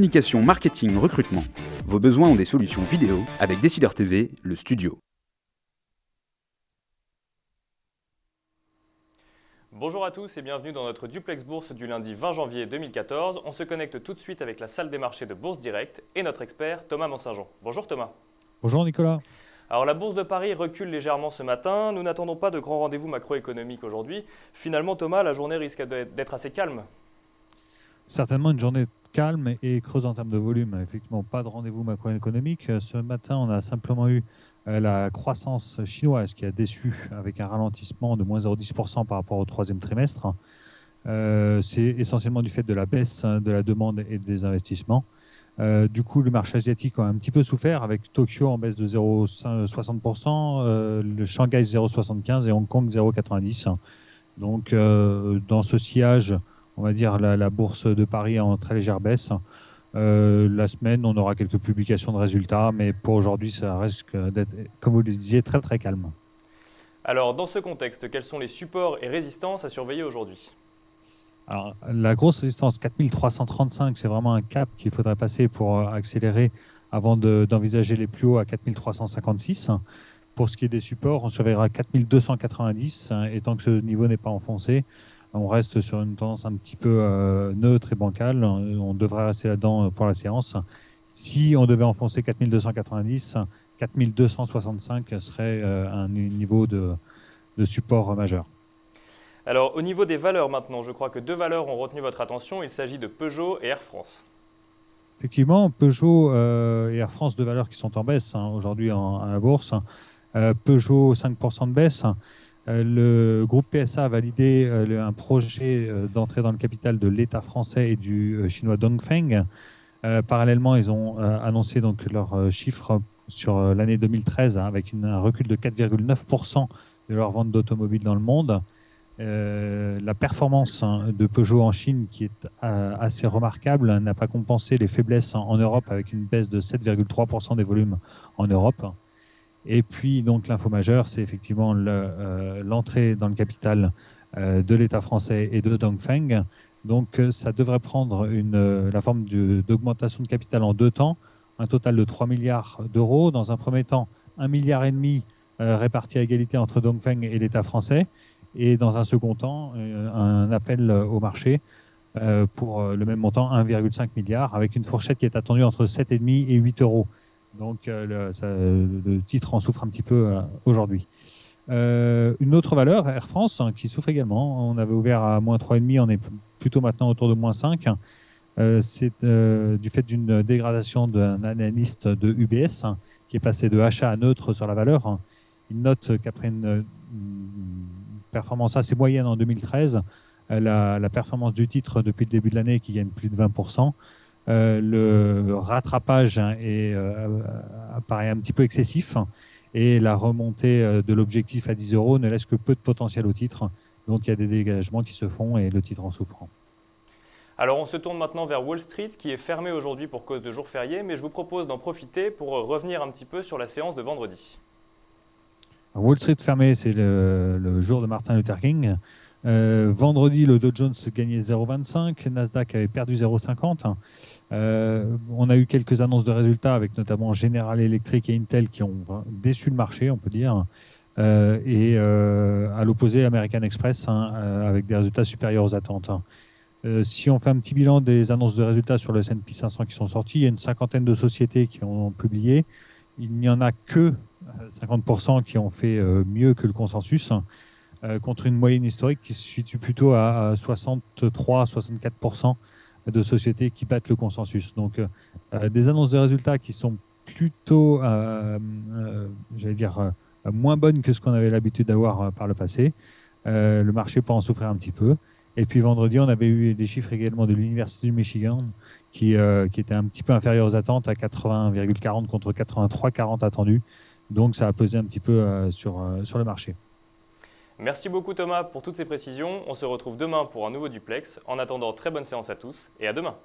communication, marketing, recrutement. Vos besoins ont des solutions vidéo avec Décideur TV, le studio. Bonjour à tous et bienvenue dans notre Duplex Bourse du lundi 20 janvier 2014. On se connecte tout de suite avec la salle des marchés de Bourse Direct et notre expert Thomas Monsaint-Jean. Bonjour Thomas. Bonjour Nicolas. Alors la Bourse de Paris recule légèrement ce matin. Nous n'attendons pas de grands rendez-vous macroéconomiques aujourd'hui. Finalement Thomas, la journée risque d'être assez calme. Certainement une journée calme et creuse en termes de volume. Effectivement, pas de rendez-vous macroéconomique. Ce matin, on a simplement eu la croissance chinoise qui a déçu avec un ralentissement de moins 0,10% par rapport au troisième trimestre. C'est essentiellement du fait de la baisse de la demande et des investissements. Du coup, le marché asiatique a un petit peu souffert avec Tokyo en baisse de 0,60%, le Shanghai 0,75% et Hong Kong 0,90%. Donc, dans ce sillage, on va dire la bourse de Paris en très légère baisse. La semaine, on aura quelques publications de résultats, mais pour aujourd'hui, ça risque d'être, comme vous le disiez, très très calme. Alors, dans ce contexte, quels sont les supports et résistances à surveiller aujourd'hui ? Alors, la grosse résistance 4335, c'est vraiment un cap qu'il faudrait passer pour accélérer avant d'envisager les plus hauts à 4356. Pour ce qui est des supports, on surveillera 4290, et tant que ce niveau n'est pas enfoncé, on reste sur une tendance un petit peu neutre et bancale. On devrait rester là-dedans pour la séance. Si on devait enfoncer 4290, 4265 serait un niveau de support majeur. Alors, au niveau des valeurs maintenant, je crois que deux valeurs ont retenu votre attention. Il s'agit de Peugeot et Air France. Effectivement, Peugeot et Air France, deux valeurs qui sont en baisse aujourd'hui à la bourse. Peugeot, 5% de baisse. Le groupe PSA a validé un projet d'entrée dans le capital de l'État français et du chinois Dongfeng. Parallèlement, ils ont annoncé donc leurs chiffres sur l'année 2013 avec un recul de 4,9% de leurs ventes d'automobiles dans le monde. La performance de Peugeot en Chine, qui est assez remarquable, n'a pas compensé les faiblesses en Europe avec une baisse de 7,3% des volumes en Europe. Et puis, donc, l'info majeure, c'est effectivement l'entrée dans le capital de l'État français et de Dongfeng. Donc, ça devrait prendre la forme d'augmentation de capital en deux temps, un total de 3 milliards d'euros. Dans un premier temps, 1,5 milliard réparti à égalité entre Dongfeng et l'État français. Et dans un second temps, un appel au marché pour le même montant, 1,5 milliard, avec une fourchette qui est attendue entre 7,5 et 8 euros. Donc, le titre en souffre un petit peu aujourd'hui. Une autre valeur, Air France, qui souffre également. On avait ouvert à moins 3,5, on est plutôt maintenant autour de moins 5. C'est du fait d'une dégradation d'un analyste de UBS qui est passé de achat à neutre sur la valeur. Il note qu'après une performance assez moyenne en 2013, la performance du titre depuis le début de l'année qui gagne plus de 20%, le rattrapage apparaît un petit peu excessif et la remontée de l'objectif à 10 euros ne laisse que peu de potentiel au titre. Donc il y a des dégagements qui se font et le titre en souffre. Alors on se tourne maintenant vers Wall Street qui est fermé aujourd'hui pour cause de jour férié, mais je vous propose d'en profiter pour revenir un petit peu sur la séance de vendredi. Wall Street fermé, c'est le jour de Martin Luther King. Vendredi, le Dow Jones gagnait 0,25, Nasdaq avait perdu 0,50. On a eu quelques annonces de résultats avec notamment General Electric et Intel qui ont déçu le marché, on peut dire. Et à l'opposé, American Express avec des résultats supérieurs aux attentes. Si on fait un petit bilan des annonces de résultats sur le S&P 500 qui sont sorties, il y a une cinquantaine de sociétés qui ont publié. Il n'y en a que 50% qui ont fait mieux que le consensus, contre une moyenne historique qui se situe plutôt à 63-64% de sociétés qui battent le consensus. Donc, des annonces de résultats qui sont plutôt, j'allais dire, moins bonnes que ce qu'on avait l'habitude d'avoir par le passé. Le marché peut en souffrir un petit peu. Et puis vendredi, on avait eu des chiffres également de l'Université du Michigan qui étaient un petit peu inférieurs aux attentes à 80,40 contre 83,40 attendus. Donc ça a pesé un petit peu sur le marché. Merci beaucoup Thomas pour toutes ces précisions. On se retrouve demain pour un nouveau duplex. En attendant, très bonne séance à tous et à demain.